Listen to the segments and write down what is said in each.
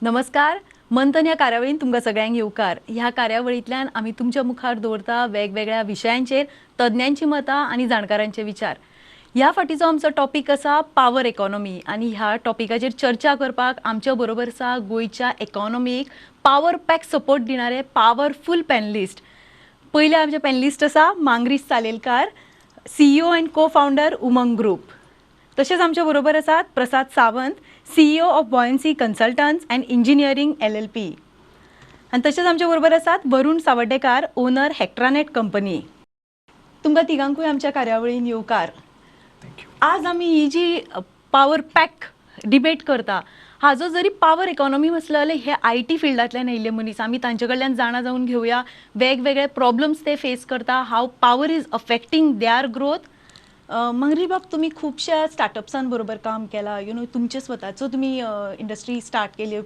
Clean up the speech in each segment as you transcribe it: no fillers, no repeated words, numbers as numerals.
नमस्कार. मंथन ह्या कार्यावळीन तुमकां सगळ्यांक येवकार. ह्या कार्यावळींतल्यान आमी तुमच्या मुखार दवरता वेगवेगळ्या विशयांचेर तज्ञांची मतां आनी जाणकारांचे विचार. ह्या फाटीचो आमचो टॉपिक आसा पावर इकॉनॉमी आनी ह्या टॉपिकाचेर चर्चा करपाक आमच्या बरोबर आसा गोंयच्या इकॉनॉमीक पावर पॅक सपोर्ट दिणारे पॉवरफुल पॅनलिस्ट. पयले आमचे पॅनलिस्ट आसा Mangresh Salelkar, CEO and co founder Umang group. तशेंच आमच्या बरोबर आसात Prasad Sawant, CEO of buoyancy consultants and engineering LLP. आनी तशेंच आमच्या बरोबर आसात वरुण सावडेकार, ओनर हेक्ट्रानेट कंपनी. तुमकां तिगांकूय आमच्या कार्यावळीन येवकार. आज आमी ही जी पावर पॅक डिबेट करता हाजो जरी पावर इकॉनॉमी म्हटलें जाल्यार हे IT फिल्डांतल्यान येयल्ले मनीस. आमी तांचे कडल्यान जाणा जावन घेवया वेगवेगळे प्रॉब्लम्स ते फेस करता, how power is affecting their growth. Mangri बाब, तुम्ही खूपशा स्टार्टअप्सां बरोबर काम केला, तुमचे स्वताचो तुम्ही इंडस्ट्री स्टार्ट केली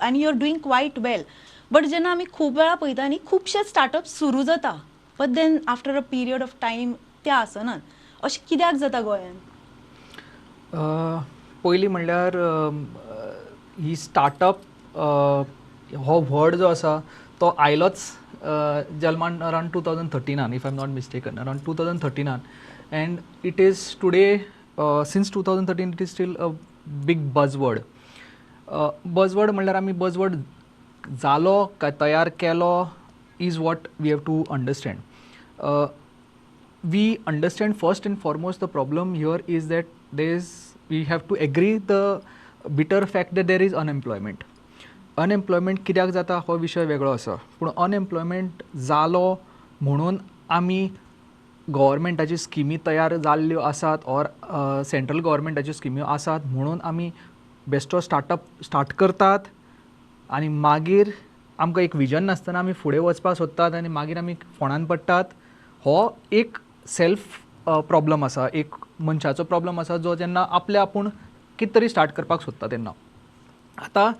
आणि you are doing quite well. But जेन्ना आमी खूब वेळा पळयता न्ही, खुबशे स्टार्टअप सुरू जाता but then after a period of time ते आसनात. अशें कित्याक जाता गोंयांत? पयलीं म्हणल्यार ही स्टार्टअप हो वर्ड जो आसा तो आयलोच जल्मान around 2013 if I am not mistaken, around 2013. And it is today, since 2013, it is still a big buzzword. Buzzword म्हणल्यार आमी buzzword जालो काय तयार केलो is what we have to understand. We understand first and foremost the problem here is that we have to agree the bitter fact that there is unemployment. Unemployment कित्याक जाता हो विशय वेगळो आसा, पूण unemployment जालो म्हणून आमी गव्हर्मेंटाची स्किमी तयार जाल्ल्यो आसात ऑर सेंट्रल गव्हर्मेंटाच्यो स्किमी आसात म्हणून आमी बेश्टो स्टार्टअप स्टार्ट करतात आनी मागीर आमकां एक विजन नासतना आमी फुडें वचपाक सोदतात आनी मागीर आमी फोंडान पडटात. हो एक सेल्फ प्रॉब्लम आसा, एक मनशाचो प्रॉब्लम आसा जो जेन्ना आपले आपूण कितें तरी स्टार्ट करपाक सोदता तेन्ना. आतां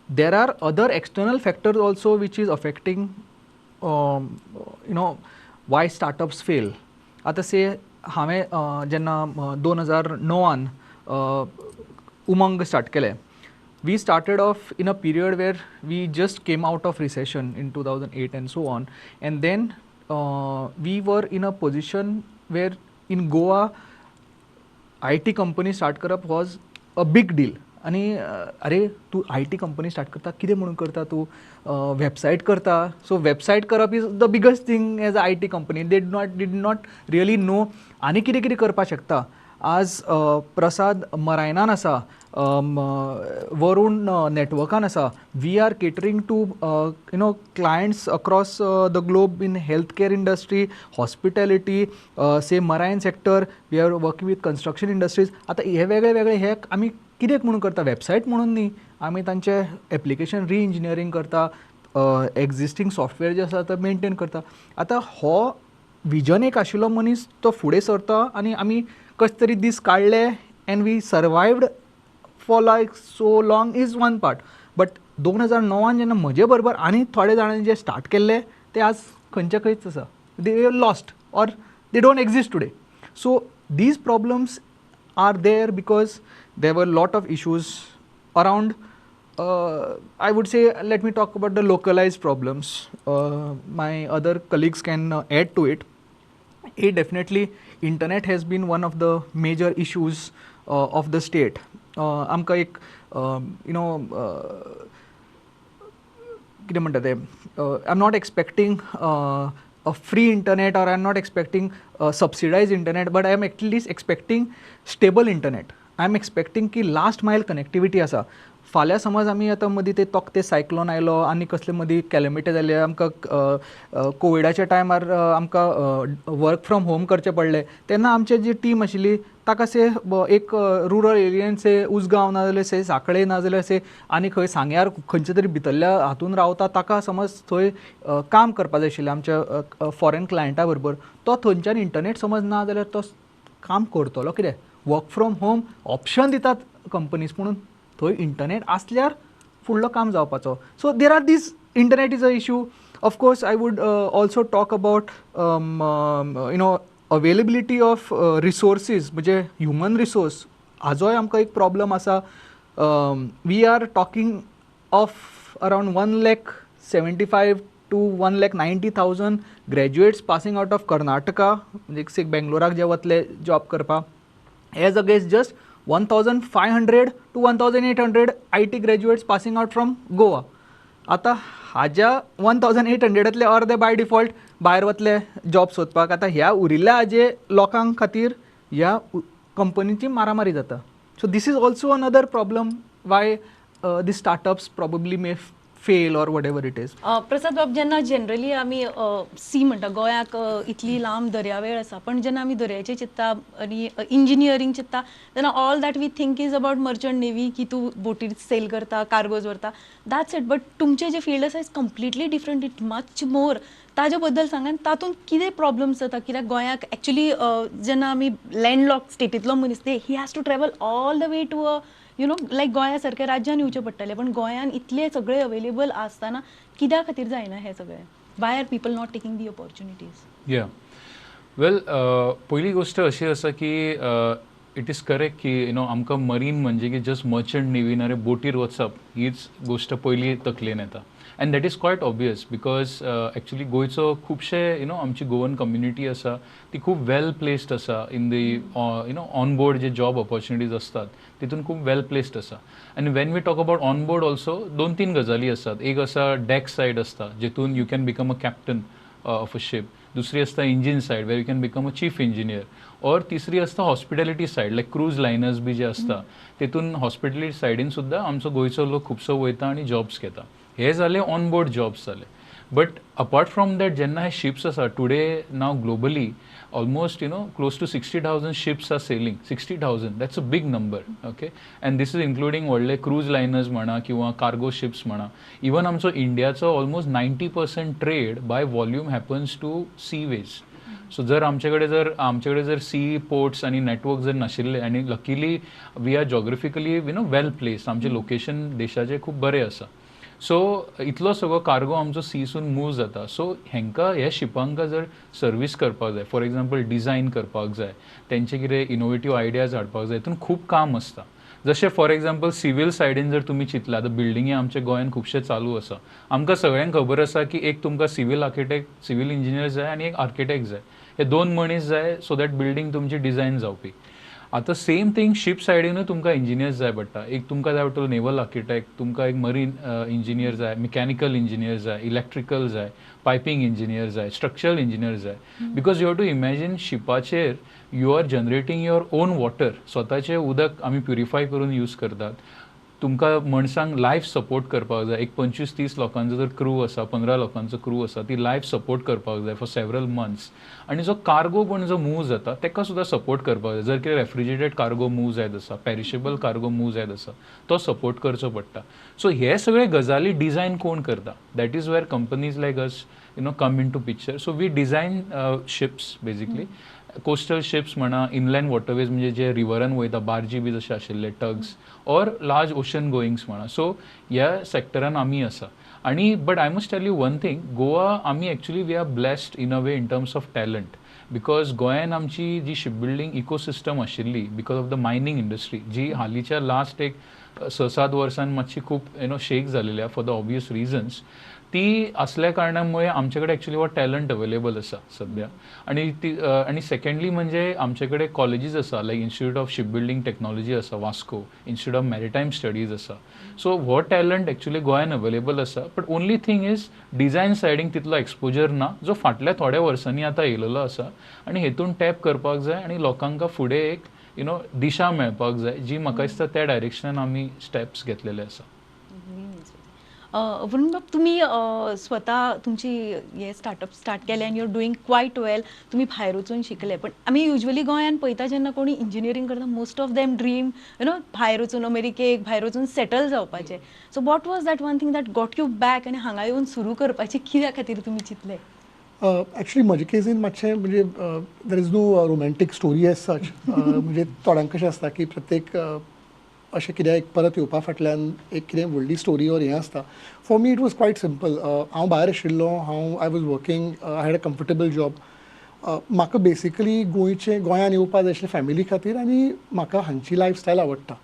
there are other external factors also which is affecting why startups fail. आता से हांवें जेन्ना 2009 उमंग स्टार्ट केलें, we started off in a period where we just came out of recession in 2008 and so on, and then we were in a position where in Goa IT company start करप was a big deal. आणि अरे तू IT company start करता, कितें म्हणून करता तू? Website करता. So website करप is the biggest thing as a IT company. did not really know आनी कितें कितें करपाक शकता. आज प्रसाद मरायनान आसा, वरुण नेटवर्कान आसा. We are catering to clients across the globe in health care industry, hospitality, say marine sector. We are working with construction industries. आता हे वेगळे वेगळे हे आमी कित्याक म्हणून करता? वेबसायट म्हणून न्ही, आमी तांचे एप्लिकेशन रिइंजिनियरींग करता, एक्झिस्टींग सॉफ्टवेअर जे आसा ते मेंटेन करता. आतां हो विजन एक आशिल्लो मनीस तो फुडें सरता आनी आमी कशे तरी दीस काडले and we survived for like so long is one part. But 2009 जेन्ना म्हजे बरोबर आनी थोडे जाणांनी जे स्टार्ट केल्ले ते आज खंयचे खंयच आसा. They lost or they don't exist today. So these problems are there because there were a lot of issues around. I would say, let me talk about the localized problems. My other colleagues can add to it. Definitely internet has been one of the major issues of the state. आमकां एक कितें म्हणटा तें, I'm not expecting a free internet or I'm not expecting subsidized internet, but I am at least expecting stable internet. I am expecting की last mile connectivity आसा. फाल्यां समज आमी आतां मदीं ते तोकते सायक्लोन आयलो आनी कसले मदीं कॅलेमिटी जाले, आमकां कोविडाच्या टायमार आमकां वर्क फ्रॉम होम करचें पडलें, तेन्ना आमची जी टीम आशिल्ली ताका से एक रुरल एरियेन से उसगांव ना जाल्यार से सांकळे ना जाल्यार से आनी खंय सांग्यार खंयच्या तरी भितरल्या हातून रावता, ताका समज थंय काम करपा जाय आशिल्लें आमच्या फॉरेन क्लायंटा बरोबर, तो थंयच्यान इंटरनेट समज ना जाल्यार तो काम करतलो कितें? वर्क फ्रॉम होम ऑप्शन दितात कंपनीज, म्हणून थंय इंटरनेट आसल्यार फुडलो काम जावपाचो. So there are these, internet is a issue. Of course I would also talk about availability of resources, म्हणजे ह्युमन रिसोर्स, हाजोय आमकां एक प्रॉब्लम आसा. We are talking of around 1,75,000 to 1,90,000 graduates passing out of Karnataka, म्हणजे बेंगलोराक जे वतले job करपाक, as against just 1,500 to 1,800 IT graduates passing out from Goa. आता हाज्या 1,800तले अर्दे बाय डिफॉल्ट भायर वतले जॉब सोदपाक. आता ह्या उरिल्ल्या हाजे लोकांक खातीर ह्या कंपनीची मारामारी जाता. So this is also another problem why the startups probably may fail or whatever it is. Prasad बाब, जेन्ना जनरली आमी सी म्हणटा गोंयाक इतली लांब दर्यावेळ आसा, पण जेन्ना आमी दर्याचें चिंतता आनी इंजिनियरींग चिंतता तेन्ना all that we think is about merchant navy, की तूं बोटीर सेल करता, कार्गोज व्हरता, दॅट्स इट. बट तुमचें जे फील्ड आसा is completely different, it much more. ताजे बद्दल सांगात, तातूंत कितें प्रॉब्लम्स जाता? कित्याक गोंयाक एक्चुली जेन्ना आमी लँडलॉक स्टेटींतलो मनीस ते he has to travel all the way to like गोंया सारक्या राज्यान येवचें पडटलें, पण गोंयान इतले सगळे अवेलेबल आसतना कित्या खातीर जायना हें सगळें? Why are people not taking the opportunities? या वेल, पहिली गोष्ट अशी आसा की इट इज करेक्ट की आमकां मरीन म्हणजे की जस्ट मर्चंट नेवी नारे बोटीर वचप हीच गोष्ट पयली तकलेन येता. And that is quite obvious because actually गोंयचो खुबशे आमची गोवन कम्युनिटी आसा ती खूब वेल प्लेस्ड आसा इन दी ऑन बोर्ड जे जॉब ऑपॉर्च्युनिटीज असतात तितून खूब वेल प्लेस्ड आसा. आनी when we talk about on board also 2-3 गजाली असतात. एक आसा डॅक सायड आसता जेतून you can become a captain of a ship. दुसरी आसता engine side where you can become a chief engineer. और तिसरी आसता हॉस्पिटॅलिटी सायड लायक क्रूज लायनर्स बी जे आसता तितून हॉस्पिटॅलिटी सायडीन सुद्दां आमचो गोंयचो लोक खुबसो वयता आनी जॉब्स घेता. हे जाले ऑन बोर्ड जॉब्स जाले. बट अपार्ट फ्रॉम दॅट जेन्ना हे शिप्स आसा today now globally almost close to 60,000 ships are sailing. 60,000, that's a big number, okay? And this is including व्हडले cruise liners म्हणा किंवा cargo ships म्हणा. Even आमचो इंडियाचो almost 90% trade by volume happens to seaways. So जर आमचे जर C ports आणि नेटवर्क जर नाशिल्ले आणि luckily we are geographically well placed, आमचे लोकेशन देशाचे खूब बरें आसा. सो इतलो सगळो कार्गो आमचो सीसून मूव जाता. सो हेंकां ह्या शिपांकां जर सर्वीस करपाक जाय, फॉर एग्जाम्पल डिझायन करपाक जाय, तेंचे कितें इनोवेटीव आयडियाज हाडपाक जाय, हितून खूब काम आसता. जशें फॉर एग्जाम्पल सिवील सायडीन जर तुमी चिंतला आतां बिल्डिंगे आमच्या गोंयान खुबशे चालू आसा. आमकां सगळ्यांक खबर आसा की एक तुमकां सिवील आर्किटेक्ट सिवील इंजिनियर जाय आनी एक आर्किटेक्ट जाय. हे 2 मनीस जाय सो दॅट बिल्डींग तुमची डिझायन जावपी. आतां सेम थिंग शिप सायडीनूय तुमकां इंजिनियर्स जाय पडटा. एक तुमकां जाय पडटलो नेवल आर्किटेक्ट, तुमकां एक मरीन इंजिनियर जाय, मेकॅनिकल इंजिनियर जाय, इलेक्ट्रिकल जाय, पायपींग इंजिनियर जाय, स्ट्रक्चरल इंजिनियर जाय. Because you have to imagine शिपाचेर you are generating your own water. स्वताचें उदक आमी प्युरिफाय करून यूज करतात. तुमकां मनशांक लायफ सपोर्ट करपाक जाय. एक 25-30 लोकांचो जर क्रू आसा, 15 लोकांचो क्रू आसा, ती लायफ सपोर्ट करपाक जाय फॉर सेवरल मंथ्स. आनी जो कार्गो पण जो मूव जाता तेका सुद्दां सपोर्ट करपाक जाय. जर कितें रेफ्रिजरेटेड कार्गो मूव जायत आसा, पेरिशेबल कार्गो मूव जायत आसा, तो सपोर्ट करचो पडटा. सो हे सगळे गजाली डिझायन कोण करता? That is where companies like us come in to picture. So we design ships basically, coastal ships म्हणा, इनलँड वॉटरवेज म्हणजे जे रिवरान वयता, बार्जी बी जशे आशिल्ले, tugs, or large ocean goings म्हणा. सो ह्या सॅक्टरान आमी आसा. आणि but I must tell you one thing, Goa आमी actually we are blessed in a way in terms of talent. Because गोंयान आमची जी शिप बिल्डींग इकोसिस्टम आशिल्ली because of the mining industry, जी हालींच्या लास्ट एक 6-7 वर्सान मातशी खूब शेक जालेली फॉर द ऑब्वियस रिजन्स, ती असल्या कारणामुळे आमच्याकडे ॲक्च्युली वो टॅलंट अवेलेबल आसा सध्या. आणि सेकंडली म्हणजे आमच्याकडे कॉलेजीस आसा like institute of ship building technology आसा Vasco, institute of maritime studies आसा. सो हो टॅलंट ॲक्च्युली गोंयान अवेलेबल आसा. But only thing is design सायडीन तितलो एक्सपोजर ना, जो फाटल्या थोड्या वर्सांनी आतां येयलेलो आसा. आनी हेतून टॅप करपाक जाय आनी लोकांका फुडें एक दिशा मेळपाक जाय, जी म्हाका दिसता त्या डायरेक्शनान आमी स्टेप्स घेतलेले आसा. वरुण बाब, तुम्ही स्वता तुमची हे स्टार्टअप स्टार्ट केले आनी यू आर डुईंग क्वायट वेल. तुम्ही भायर वचून शिकले, पण आमी युजली गोंयान पळयता जेन्ना कोणी इंजिनियरींग करता, मोस्ट ऑफ देम ड्रीम भायर वचून अमेरिकेक, भायर वचून सेटल जावपाचें. So what was that one thing that got you back आनी हांगा येवन सुरू करपाचें कित्या खातीर तुमी चिंतले? ॲक्च्युली म्हजे केसीन मातशें म्हणजे there is no romantic story as such. म्हणजे थोड्यांक कशें आसता की प्रत्येक अशें कित्याक एक परत येवपा फाटल्यान एक कितें व्हडली स्टोरी ऑर हें आसता. For me it was quiet simple. हांव भायर आशिल्लो, I was working, I had a comfortable job. म्हाका बेसिकली गोंयान येवपा जाय आशिल्लें फॅमिली खातीर, आनी म्हाका हांगची लायफस्टायल आवडटा.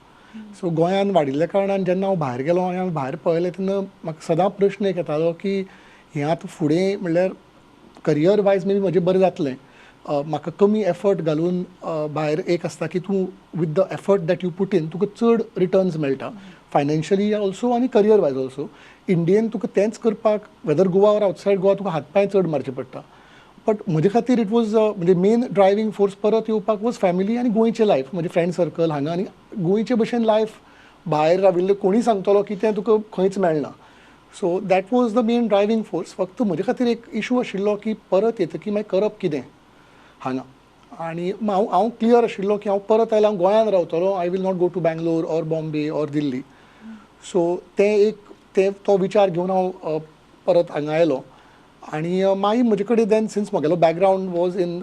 सो गोंयान वाडिल्ल्या कारणान जेन्ना हांव भायर गेलो आनी हांवें भायर पळयलें तेन्ना म्हाका सदां प्रश्न एक येतालो की हें आतां फुडें म्हणल्यार करियर वायज मे बी म्हजें बरें जातलें, म्हाका कमी एफर्ट घालून भायर एक आसता की तूं with the effort that you put in तुका चड रिटर्न्स मेळटा फायनान्शियली ऑल्सो आनी करियर वायज ऑल्सो. इंडियेन तुका तेंच करपाक whether Goa or outside Goa तुका हातपांय चड मारचे पडटा. बट म्हजे खातीर इट वॉज म्हणजे मेन ड्रायवींग फोर्स परत येवपाक वॉज फॅमिली आनी गोंयचें लायफ, म्हजें फ्रेंड सर्कल हांगा आनी गोंयचे भशेन लायफ भायर राविल्ले कोणी सांगतलो की तें तुका खंयच मेळना. So that was the main driving force. फक्त म्हजे खातीर एक इशू आशिल्लो की परत येतकीर मागीर करप कितें हांगा. आनी हांव क्लियर आशिल्लो की हांव परत आयल्यार हांव गोंयांत रावतलो, I will not go to Bangalore or Bombay or Delhi. So तो विचार घेवन हांव परत हांगा आयलो. आनी मागीर म्हजे कडेन देन सिन्स म्हगेलो बॅकग्रावंड वॉज इन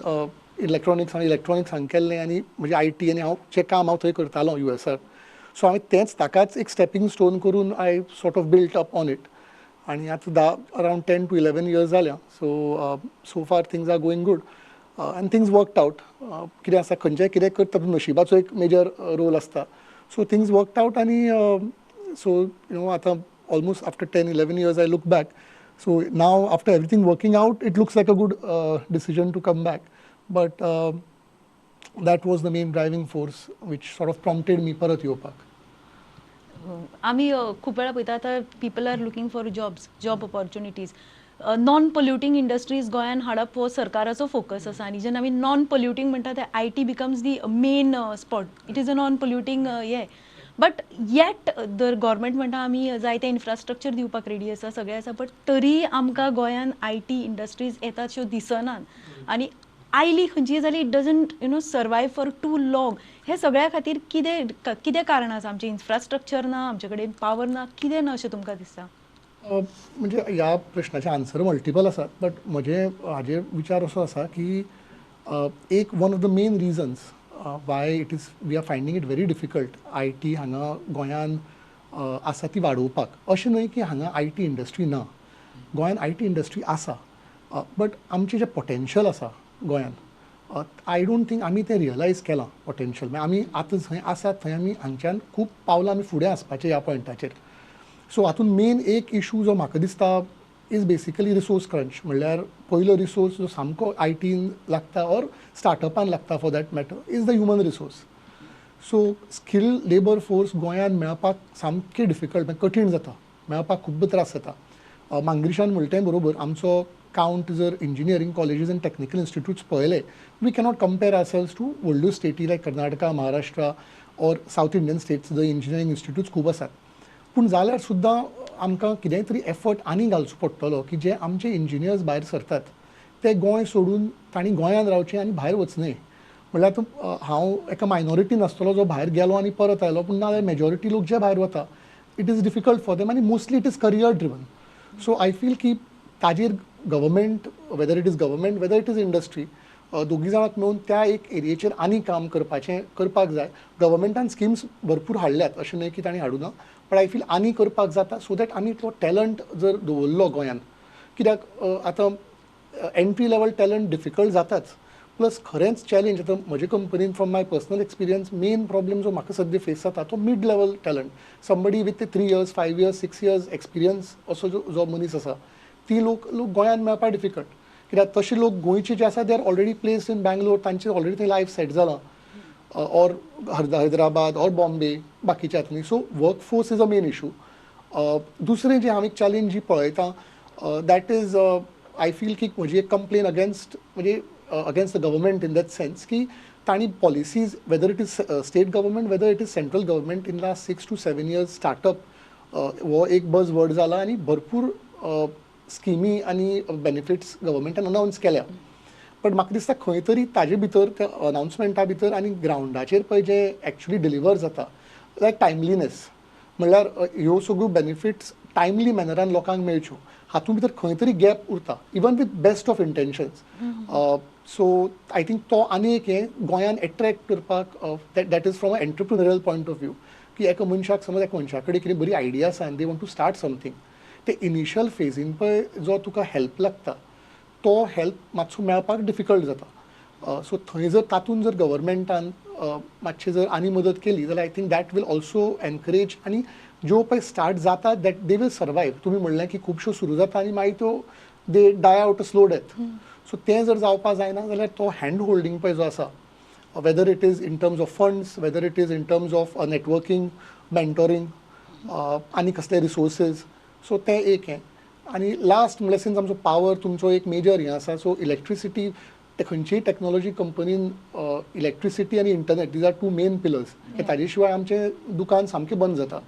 इलेक्ट्रॉनिक्स आनी इलेक्ट्रॉनिक्सांत केल्लें आनी म्हणजे IT आनी हांव जें काम हांव थंय करतालो USAर. सो हांवें तेंच ताकाच एक स्टेपींग स्टोन करून I sort of built up on it. आनी आतां अरावंड 10 to 11 years जाल्या. सो फार थिंग्स आर गोईंग गूड आनी थिंग्स वर्कड आउट. कितें आसा खंयचेंय कितें करता तातूंत नशिबाचो एक मेजर रोल आसता. सो थिंग्स वर्कड आउट आनी सो आतां almost after 10-11 years I look back. So now after everything working out, it looks like a good decision to come back. But that was the main driving force which sort of prompted me परत येवपाक. आम्ही खूप वेळा पळयता आतां people are looking for job opportunities. Non polluting industries गोंयान हाडप हो सरकाराचो फोकस आसा आनी जेन्ना आमी नॉन पोल्युटींग म्हणटा ते IT becomes the main spot. It is a non polluting but eight दर गव्हर्मेंट म्हणटा आमी जायते इन्फ्रास्ट्रक्चर दिवपाक रेडी आसा, सगळें आसा, बट तरी आमकां गोंयान IT इंडस्ट्रीज येतात अश्यो दिसनात. आनी आयली खंयची जाली it doesn't survive for too long. हे सगळ्या खातीर कितें कारण आसा? आमचें इन्फ्रास्ट्रक्चर ना, आमचे कडेन पावर ना, कितें ना अशें तुमकां दिसता? म्हणजे ह्या प्रश्नाचे आन्सर मल्टिपल आसात. बट हाजेर विचार असो आसा की एक one of the main reasons why we are finding it very difficult IT हांगा गोंयान आसा ती वाडोवपाक. अशें न्हय की हांगा IT इंडस्ट्री ना, गोंयान IT इंडस्ट्री आसा. बट आमचें जें पोटेन्शियल आसा गोंयान, आय डोंट थिंक आमी तें रियलायज केलां पोटेन्शियल. आमी आतां थंय आसात, थंय आमी हांगच्यान खूब पावलां आमी फुडें आसपाचें ह्या पॉयंटाचेर. सो हातूंत मेन एक इशू जो म्हाका दिसता इज बेसिकली रिसोर्स क्रंच. म्हणल्यार पयलो रिसोर्स जो सामको ITन लागता ऑर स्टार्टअपान लागता for that matter is the human resource. So skill labour force गोंयान मेळपाक सामकें डिफिकल्ट, कठीण जाता, मेळपाक खूब त्रास जाता. मांगरिशान म्हणलें तें बरोबर. आमचो काउंट जर इंजिनियरींग कॉलेजीस आनी टॅक्निकल इन्स्टिट्यूट्स पळयले, we cannot compare ourselves to व्हडल्यो स्टेटी like Karnataka, Maharashtra or south Indian states जंय इंजिनियरींग इन्स्टिट्यूट्स खूब आसात. पूण जाल्यार सुद्दां आमकां कितेंय तरी एफर्ट आनी घालचो पडटलो की जे आमचे इंजिनियर्स भायर सरतात ते गोंय सोडून तांणी गोंयान रावचें आनी भायर वचनय. म्हणल्यार आतां हांव एका मायनॉरिटीन आसतलो जो भायर गेलो आनी परत आयलो, पूण नाजाल्यार मेजॉरिटी लोक जे भायर वता it is difficult for them आनी mostly it is career driven. So I feel की ताजेर government, whether it is industry, दोगी जाणांक मेळून त्या एक एरियेचेर आनी काम करपाक जाय. गव्हर्मेंटान स्किम्स भरपूर हाडल्यात, अशें न्हय की तांणी हाडूना, बट आय फील आनी करपाक जाता सो दॅट आमी तो टॅलंट जर दवरलो गोंयान. कित्याक आतां एंट्री लेवल टॅलंट डिफिकल्ट जाताच, प्लस खरेंच चॅलेंज. आतां म्हजे कंपनीन from my personal experience main problem जो म्हाका सद्या फेस जाता तो mid level talent. Somebody with 3 years 5 years 6 years experience असो जो मनीस आसा ती लोक गोंयान मेळपाक डिफिकल्ट. कित्याक तशे लोक गोंयचे जे आसा they are already placed in Bangalore, तांचें ऑलरेडी थंय लायफ सेट जालां, ऑर हैदराबाद ऑर बॉम्बे बाकीच्या हातूंनी. So work force is a main issue. दुसरें जें हांव एक चॅलेंज जी पळयतां दॅट इज आय फील की म्हजी एक complain against the government in that sense की तांणी policies weather it is state government whether it is central government in last 6 to 7 years startup हो एक बज वर्ड जाला आनी भरपूर स्किमी आनी बेनिफिट्स गव्हर्मेंटान अनावन्स केल्या. बट म्हाका दिसता खंय तरी ताजे भितर त्या अनावन्समेंटा भितर आनी ग्रावंडाचेर पळय जे एक्चुली डिलिव्हर जाता लायक टायमलीनेस, म्हणल्यार ह्यो सगळ्यो बेनिफिट्स टायमली मॅनरान लोकांक मेळच्यो, हातूंत भितर खंय तरी गॅप उरता even with best of intentions. So I think तो आनी एक हें गोंयान एट्रॅक्ट करपाक that is from a entrepreneurial point of view की एका मनशाक समज एका मनशा कडेन कितें बरी आयडिया आसा आनी they want to start something, ते इनिशियल फेजीन पळय जो तुका हेल्प लागता तो हेल्प मातसो मेळपाक डिफिकल्ट जाता. सो थंय जर तातूंत जर गव्हर्मेंटान मातशें जर आनी मदत केली जाल्यार I think that will also encourage आनी ज्यो पळय स्टार्ट जाता दॅट दे वील सर्वायव. तुमी म्हणलें की खुबश्यो सुरू जाता आनी मागीर त्यो they die out a slow death. So तें जर जावपा जायना जाल्यार तो हँड होल्डिंग पळय जो आसा, whether it is in terms of funds, whether it is in terms of networking, mentoring, आणि कसले रिसोर्सीस. सो तें एक हें. आनी लास्ट म्हणल्यार सिन्स आमचो पावर तुमचो एक मेजर हें आसा, सो इलेक्ट्रिसिटी खंयचीय टेक्नॉलॉजी कंपनीन इलेक्ट्रिसिटी आनी internet these are two main pillars. ताजे शिवाय आमचें दुकान सामकें बंद जाता.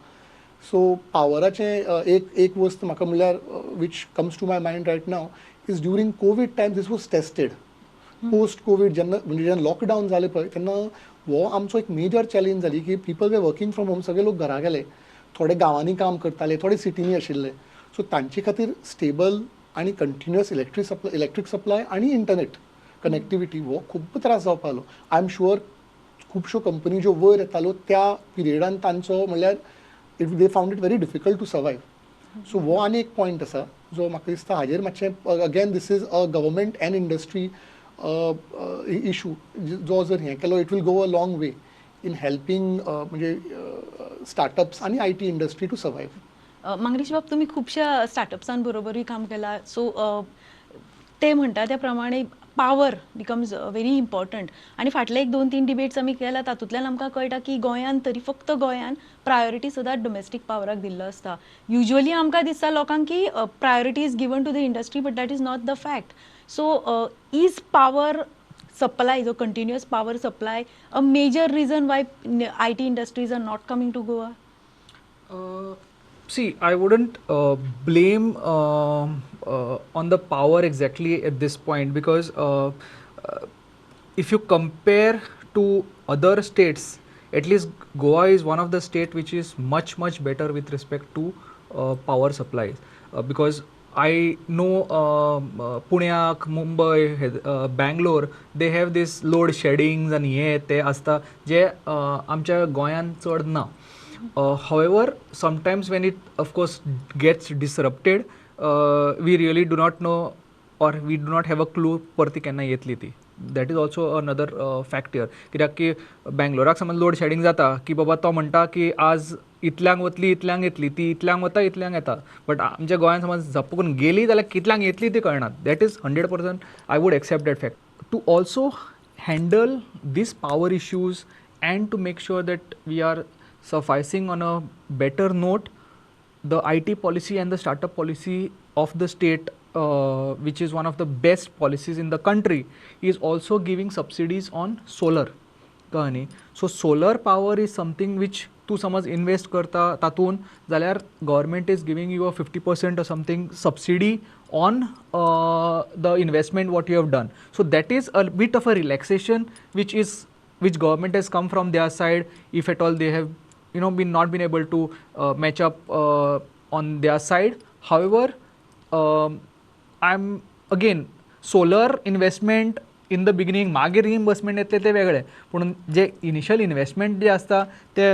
सो पावराचें एक वस्त म्हाका म्हणल्यार which comes to my mind right now is during COVID time this was tested. Post COVID जेन्ना लॉकडावन जालें पळय तेन्ना हो आमचो एक मेजर चॅलेंज जाली की people way working from home. सगळे लोक घरा गेले, थोडे गांवांनी काम करताले, थोडे सिटींनी आशिल्ले. सो तांचे खातीर स्टेबल आनी कंटिन्युअस इलेक्ट्रीक सप्लाय आनी इंटरनेट कनेक्टिविटी हो खूब त्रास जावपाक लागलो. आय एम शुअर खुबश्यो कंपनी ज्यो वयर येताल्यो त्या पिरियडान तांचो म्हणल्यार if they found it very difficult to survive. So हो आनी एक पॉयंट आसा जो म्हाका दिसता हाजेर मातशें again this is a government and industry issue जो जर हें केलो it will go a long way in helping म्हणजे स्टार्टअप्स आनी I T industry to survive. Mangesh बाब, तुम्ही खूपशा स्टार्टअप्सां बरोबरय काम केलां. सो ते म्हणटा त्या प्रमाणे पावर बिकम्स व्हेरी इम्पॉर्टंट. आनी फाटले 1-2-3 डिबेट्स आमी केला तातूंतल्यान आमकां कळटा की गोंयान तरी फक्त गोंयान प्रायोरिटी सदांच डोमेस्टीक पावराक दिल्लो आसता. युजली आमकां दिसता लोकांक की priority is given to the industry, but that is not the fact. So is power supply, so continuous power supply, a major reason why IT industries are not coming to Goa? See, I wouldn't blame on the power exactly at this point, because if you compare to other states, at least Goa is one of the state which is much better with respect to power supplies, because I know Punyak, Mumbai, Bangalore, they have this load sheddings and हे ते असता जे आमच्या गोंयान चड ना. However, sometimes when it of course gets disrupted, we really do not know or we do not have a clue परती केन्ना येतली ती. That is also another factor. कित्याक की बँगलोराक समज लोड शेडिंग जाता की बाबा तो म्हणटा की आज इतल्यांक वतली इतल्यांक येतली, ती इतल्यांक वता इतल्यांक येता, बट आमच्या गोंयान समज झपकून गेली जाल्यार कितल्यांक येतली ती कळना. That is 100% I would accept that fact. To also handle these power issues and to make sure that we are sufficing on a better note, the IT policy and the startup policy of the state, which is one of the best policies in the country, is also giving subsidies on solar. So solar power is something which तू समज invest करता तातून जाल्यार government is giving you a 50% or something subsidy on the investment what you have done. So that is a bit of a relaxation which government has come from their side, if at all they have not been able to match up on their side. However, I'm again solar investment in the beginning मागीर reimbursement येतले ते वेगळे, पूण जे initial investment जे आसता ते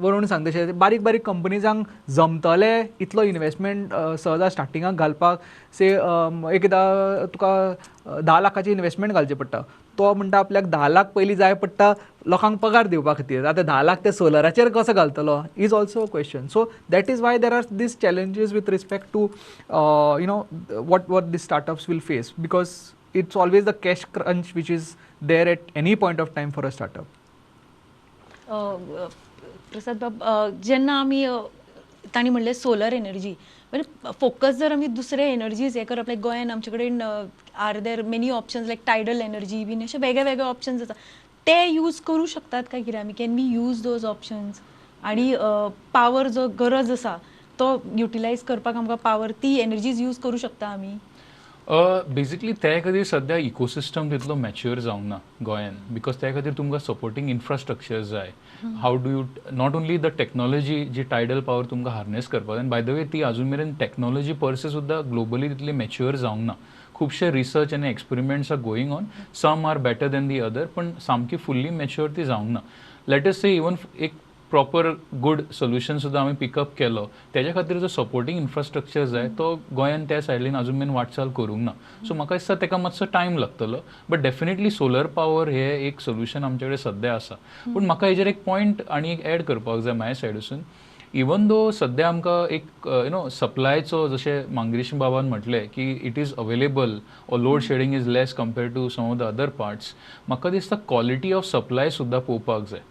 वरून सांगता तशें बारीक कंपनीजांक जमतले इतलो इन्वेस्टमेंट सहजा स्टार्टिंगाक घालपाक. से एकदां तुका 10 लाखाची इन्वेस्टमेंट घालची पडटा, तो म्हणटा आपल्याक 10 लाख पयलीं जाय पडटा लोकांक पगार दिवपा खातीर, आतां 10 लाख ते सोलराचेर कसो घालतलो is also a question. So that is why there are these challenges with respect to what these startups will face, because it's always the cash crunch which is there at any point of time for a startup. प्रसाद बाब, जेन्ना आमी तांणी म्हणलें solar energy, म्हणजे focus जर आमी दुसरे energies हे करप, लायक गोंयान आमचे कडेन are there many options like tidal energy बीन अशे वेगळे ऑप्शन्स आसा, ते यूज करूं शकतात काय कितें आमी? Can we use those options? आनी पावर जो गरज आसा तो युटिलायज करपाक आमकां पावर ती एनर्जीज यूज करूं शकता आमी? बेसिकली ते खातीर सद्या इकोसिस्टम तितलो मॅच्युअर जावंक ना गोंयान, बिकॉज त्या खातीर तुमकां सपोर्टींग इन्फ्रास्ट्रक्चर जाय. How do you not only the technology जी टायडल पावर तुमकां हार्नेस करपाक, आनी बाय द वे ती अजून मेरेन टॅक्नॉलॉजी परसे सुद्दां ग्लोबली तितली मॅच्युअर जावंक ना. खुबशे रिसर्च आनी experiments are going on, some are better than the other, पण सामकी फुल्ली मॅच्युअर ती जावंक ना. लेट अस से इवन एक प्रॉपर गुड सोल्युशन सुद्दां आमी पिकअप केलो. तेज्या खातीर जो सपोर्टींग इन्फ्रास्ट्रक्चर जाय तो गोंयान त्या सायडीन अजून मेन वाटचाल करूंक ना. सो म्हाका दिसता तेका मातसो टायम लागतलो. बट डेफिनेटली सोलर पावर हे एक सोल्युशन आमचे कडेन सद्या आसा. पूण म्हाका हेजेर एक पॉयंट आनी एक एड करपाक जाय म्हाज्या सायडीसून. इवन दो सद्या आमकां एक सप्लायचो जशें मांगरीश बाबान म्हटलें की it is available or load shedding is less compare to some of the other parts. म्हाका दिसता क्वॉलिटी ऑफ सप्लाय सुद्दां पळोवपाक जाय.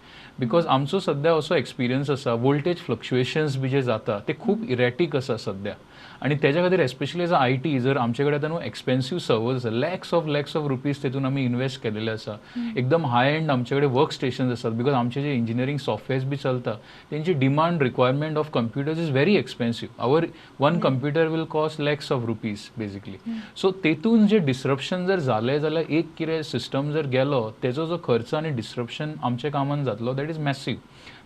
बिकॉज आमचो सद्या असो एक्सपिरियन्स आसा वोल्टेज फ्लक्च्युएशन्स बी जे जाता ते खूब इरेटीक आसा सद्या. आनी तेज्या खातीर एस्पेशली एज अ IT जर आमचे कडेन आतां एक्सपेन्सीव सर्वर्स आसा लॅक्स ऑफ रुपीज तेतून आमी इन्वेस्ट केलेले आसा. एकदम हाय एंड आमचे कडेन वर्क स्टेशन्स आसात. बिकॉज आमचे जे इंजिनियरींग सॉफ्टवेअर्स बी चलता तेंची demand requirement of computers is very expensive. Our one computer will cost lakhs of rupees basically. So तेतून जे डिस्रप्शन जर जालें जाल्यार एक कितें सिस्टम जर गेलो तेजो जो खर्च आनी डिस्रप्शन आमच्या कामान जातलो दॅट इज मॅसीव.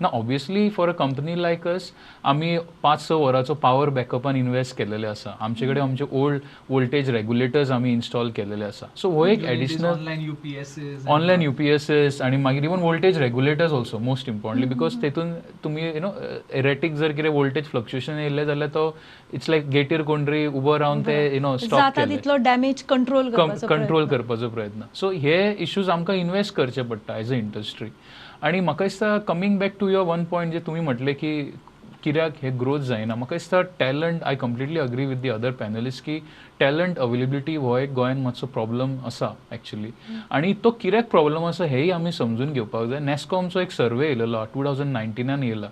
ना obviously for a company like us आमी 5-6 वरांचो पावर बॅकअपान इन्वेस्ट केलेले आसा. आमचे कडेन आमचे ओल्ड वोल्टेज रेग्युलेटर्स आमी इन्स्टॉल केलेले आसा. सो हो एक एडिशनल ऑनलायन UPSs आनी मागीर even voltage regulators also most importantly. Because तेतून तुमी एरेटीक जर कितें वोल्टेज फ्लक्च्युएशन येयलें जाल्यार तो इट्स लायक गेटीर कोण तरी उबो रावन ते स्टॉप जाता तितलो डॅमेज कंट्रोल करपाचो प्रयत्न. सो हे इश्यूज आमकां इन्वेस्ट करचे पडटा एज अ इंडस्ट्री. आनी म्हाका दिसता coming back to your one point जे तुमी म्हटले की कित्याक हे ग्रोथ जायना. म्हाका दिसता talent I completely agree with the other panellist की टॅलंट अवेलेबिलिटी हो एक गोंयान मातसो प्रॉब्लम आसा एक्चुली. आनी तो कित्याक प्रॉब्लम आसा हेय आमी समजून घेवपाक जाय. नॅस्कॉमचो एक सर्वे येयलेलो 2019 येयला.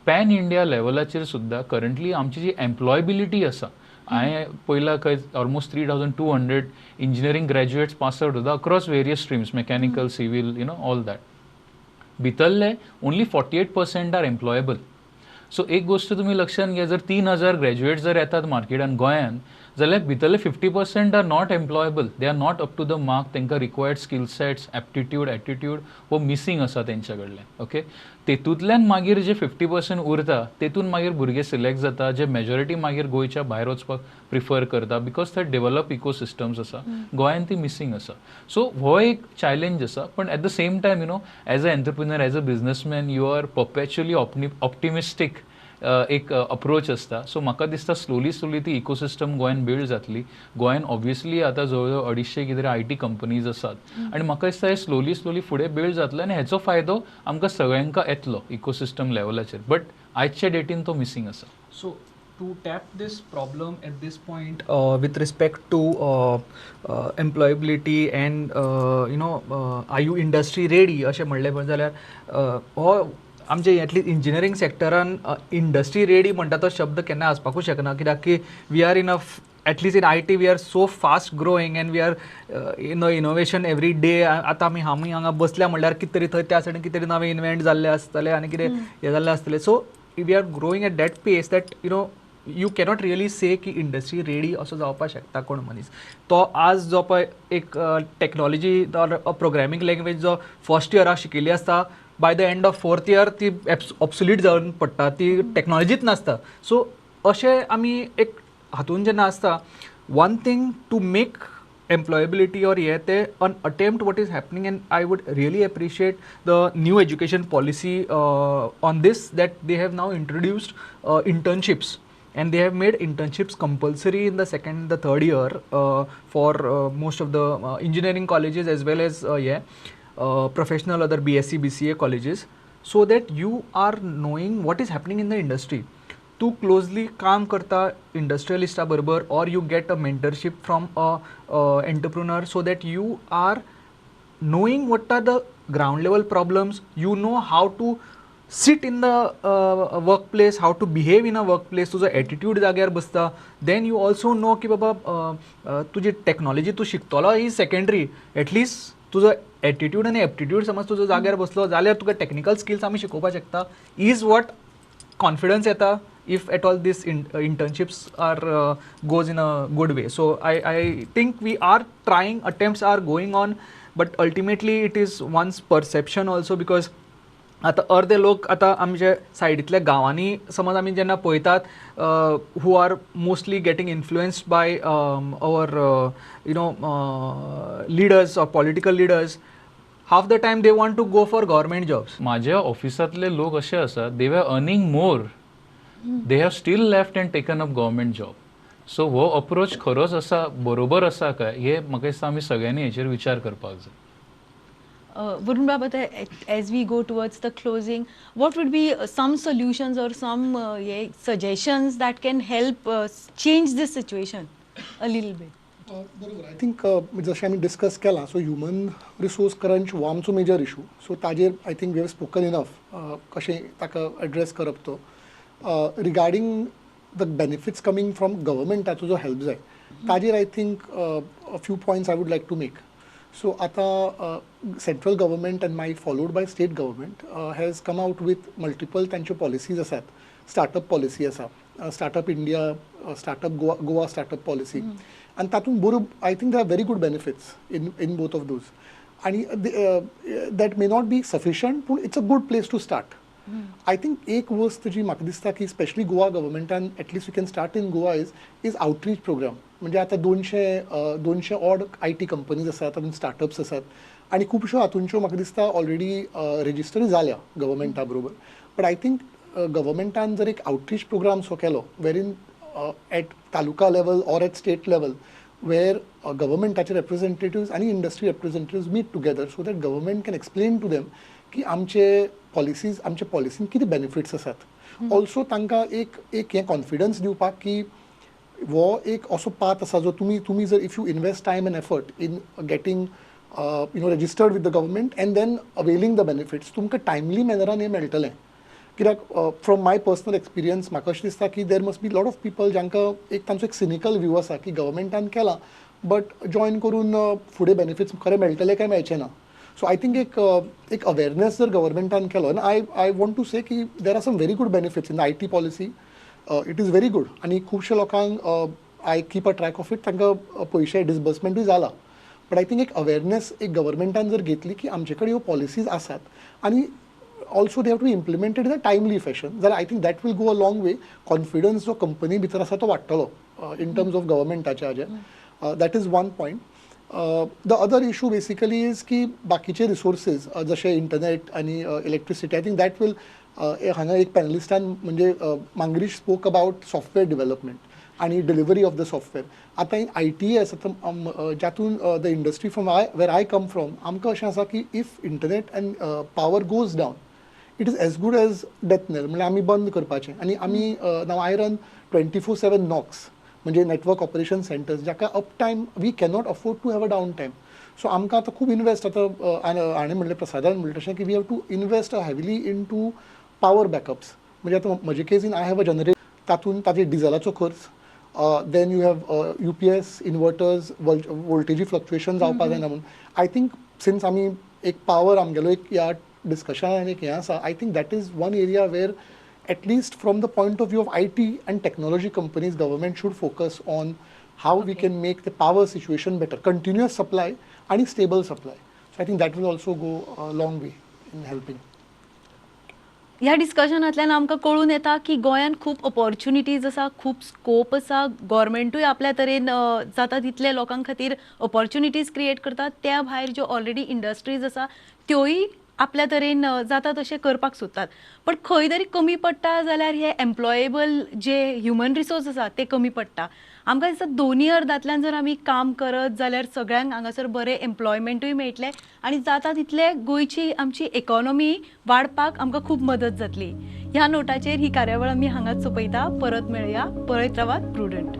पॅन इंडिया लेवलाचेर सुद्दां करंटली आमची जी एम्प्लॉयबिलिटी आसा हांवें पयला खंय almost 3200 engineering graduates pass out जाता across various streams mechanical civil all that. भितरले ओन्ली 48% आर एम्प्लॉयबल. सो एक गोष्ट तुम्ही लक्षात घ्या जर 3000 ग्रॅज्युएट जर येतात मार्केटान गोंयान जाल्यार भितरले 50% are not employable. They are not up to the mark. तांकां required skill sets aptitude attitude हो मिसींग आसा तेंच्या कडल्यान. ओके तेतूंतल्यान मागीर जे 50% उरता तेतून मागीर भुरगे सिलेक्ट जाता जे मेजॉरिटी मागीर गोंयच्या भायर वचपाक प्रिफर करता बिकॉज थंय डेव्हलप इकोसिस्टम्स आसा. गोंयान ती मिसींग आसा. सो हो एक चॅलेंज आसा. पण at the same time as a entrepreneur as a businessman you are perpetually optimistic एक अप्रोच आसता. सो म्हाका दिसता स्लोली ती इकोसिस्टम गोंयान बिल्ड जातली. गोंयान ऑब्वियसली आतां जवळ जवळ 250 कितें IT कंपनीज आसात. आनी म्हाका दिसता हे स्लोली फुडें बिल्ड जातले आनी हेचो फायदो आमकां सगळ्यांका येतलो इकोसिस्टम लेवलाचेर. बट आयच्या डेटीन तो मिसींग आसा. So to tap this problem at this point with respect to employability and are you industry ready अशें म्हणलें जाल्यार हो आमचे एटलीस्ट इंजिनियरींग सेक्टरान इंडस्ट्री रेडी म्हणटा तो शब्द केन्ना आसपाकूच शकना. कित्याक की we are in at least in IT we are so fast growing and we are innovation every day. आतां आमी हांगा बसल्या म्हणल्यार कितें तरी थंय त्या सायडीन कितें तरी नवें इन्व्हेंट जाल्लें आसतलें आनी कितें हें जाल्लें आसतलें. So we are growing at that pace that you cannot really say की इंडस्ट्री रेडी असो जावपाक शकता कोण मनीस. तो आज जो पळय एक टॅक्नॉलॉजी प्रोग्रामींग लँग्वेज जो फर्स्ट इयराक शिकिल्ली आसता by the end of 4th year ती ऑब्सोलीट जावन पडटा. ती टॅक्नॉलॉजीच नासता. सो अशें आमी एक हातून जेन्ना आसता one thing to make employability or an attempt what is happening, and I would really appreciate the new education policy on this, that they have now introduced internships, and they have made internships compulsory in the second, the third year for most of the engineering colleges as well as professional other BSc BCA colleges, so that you are knowing what is happening in the industry. तू closely काम करता इंडस्ट्रियलिस्टा बरोबर or you get a mentorship from a entrepreneur so that you are knowing what are the ground level problems. You know how to sit in the work place, how to behave in a workplace, तुझा attitude जाग्यार बसता. Then you also no की बाबा तुजी technology तू शिकतलो ही secondary, at least तुजो attitude आनी aptitude समज तुजो जाग्यार बसलो जाल्यार तुका टेक्निकल स्किल्स आमी शिकोवपाक शकता. इज वॉट कॉन्फिडन्स येता if at all this internships are goes in a good way. So I think we are trying, attempts are going on, but ultimately it is one's perception also, because आता अर्दे लोक आता आमच्या सायडीतल्या गांवांनी समज आमी जेन्ना पळयतात who are mostly getting influenced by our leaders or political leaders, half the time they want to go for government jobs. माझ्या ऑफिसातले लोक असे आसा they were earning more they have still left and taken up government job. So हो approach खरोच आसा बरोबर आसा काय हे म्हाका दिसता आमी सगळ्यांनी हेचेर विचार करपाक जाय. Varun Baba, as we go towards the closing, what would be some solutions or some suggestions that can help change this situation a little bit? बरोबर. आय थिंक जशें आमी डिस्कस केलां, सो ह्युमन रिसोर्स क्रंच हो आमचो major issue. So ताजेर I think we have spoken enough कशें ताका address करप तो. Regarding the benefits coming from गव्हर्मेंटाचो जो हेल्प जाय ताजेर I think a few points I would like to make. So आतां सेंट्रल गव्हर्मेंट एंड मागीर followed by state government has come out with multiple तांच्यो पॉलिसीज आसात. स्टार्टअप पॉलिसी आसा, startup India, startup Goa startup policy, आनी तातूंत I think they are very good benefits in both of those. आनी that may not be sufficient, पूण it's a good place to start. I think एक वस्त जी म्हाका दिसता की स्पेशली गोवा गव्हर्मेंटान at least we can start in Goa is outreach program. म्हणजे आतां 200 ऑड IT कंपनीज आसात, तातूंत स्टार्टअप्स आसात, आनी खुबश्यो हातूंच्यो म्हाका दिसता ऑलरेडी रेजिस्टर जाल्या गव्हर्मेंटा बरोबर. बट आय थिंक गव्हर्मेंटान जर एक आउटरीच प्रोग्राम सो केलो wherein at taluka level or at state level where गव्हर्मेंटाचे रिप्रेझेंटेटिव्स आणि industry representatives meet together so that government can explain to them की आमचे पॉलिसीन किती बेनिफिट्स आसात. ऑल्सो तांकां एक हें कॉन्फिडन्स दिवपाक की हो एक असो पाथ आसा जो तुमी जर if you invest time and effort in getting registered with the government and then availing the benefits तुमकां टायमली मॅनरान हें मेळटलें. कित्याक फ्रॉम माय पर्सनल एक्सपिरियन्स म्हाका अशें दिसता की there must be lot of people जांकां एक तांचो एक सिनिकल व्यू आसा की गव्हर्मेंटान केलां बट जॉयन करून फुडें बेनिफिट्स खरें मेळटले काय मेळचे ना. सो आय थिंक एक अवेरनेस जर गव्हर्मेंटान केलो आनी आय वॉन्ट टू से की there are some very good benefits in the IT policy. It is very good. आनी खुबशे लोकांक I keep a track of it, तांकां पयशे डिसबर्समेंटूय जाला. बट आय थिंक एक अवेरनेस एक गव्हर्मेंटान जर घेतली की आमचे कडेन ह्यो पॉलिसीज आसात आनी also they have to implemented in a timely fashion, जाल्यार I think that will go a long way. Confidence जो कंपनी भितर आसा तो वाडटलो इन टर्म्स ऑफ गव्हर्मेंटाचे हाजेर. That is one point. The other issue basically is की बाकीचे रिसोर्सीस जशे इंटरनेट आनी electricity, I think that will हांगा एक पॅनलिस्टान म्हणजे Mangirish spoke about software development आणि डिलिव्हरी ऑफ द सॉफ्टवेअर. आतां इन ITS जातून the industry from where I come from आमकां अशें आसा की if internet and power goes down it is as good as death nail, म्हणजे आमी बंद करपाचें. आनी आमी नाव आय रन 24/7 NOCs म्हणजे नेटवर्क ऑपरेशन सेंटर्स जाका up time we cannot afford to have a down time. So आमकां आतां खूब इन्वेस्ट आतां हाणें म्हणलें प्रसादान म्हणलें तशें की we have to invest heavily in to power backups. म्हणजे आतां म्हजे केसीन आय हॅव अ जनरेटर, तातूंत ताजेर डिझलाचो खर्च, then you have UPS inverters, वोल्टेजी फ्लक्च्युएशन जावपा जायना म्हणून. आय थिंक सिन्स आमी एक पावर आमगेलो एक ह्या डिस्कशनान एक हें आसा, I think that is one area where at least from the point of view of IT and technology companies, government should focus on how we can make the power situation better, continuous supply and stable supply. So I think that will also go a long way in helping. ह्या डिस्कशनांतल्यान आमकां कळून येता की गोंयांत खूब opportunities आसा, खूब scope आसा. गव्हर्मेंटूय आपल्या तरेन जाता तितले लोकां खातीर अपॉर्च्युनिटीज क्रिएट करतात. त्या भायर ज्यो ऑलरेडी इंडस्ट्रीज आसा त्योय आपल्या तरेन जाता तशें करपाक सोदतात. पण खंय तरी कमी पडटा जाल्यार हे एम्प्लॉयेबल जे ह्युमन रिसोर्स आसा ते कमी पडटा. आमकां दिसता दोनी अर्दांतल्यान जर आमी काम करत जाल्यार सगळ्यांक हांगासर बरें एम्प्लॉयमेंटूय मेळटलें आनी जाता तितले गोंयची आमची इकॉनॉमी वाडपाक आमकां खूब मदत जातली. ह्या नोटाचेर ही कार्यावळ आमी हांगाच सोंपयता. परत मेळया, पळयत रावात प्रुडंट.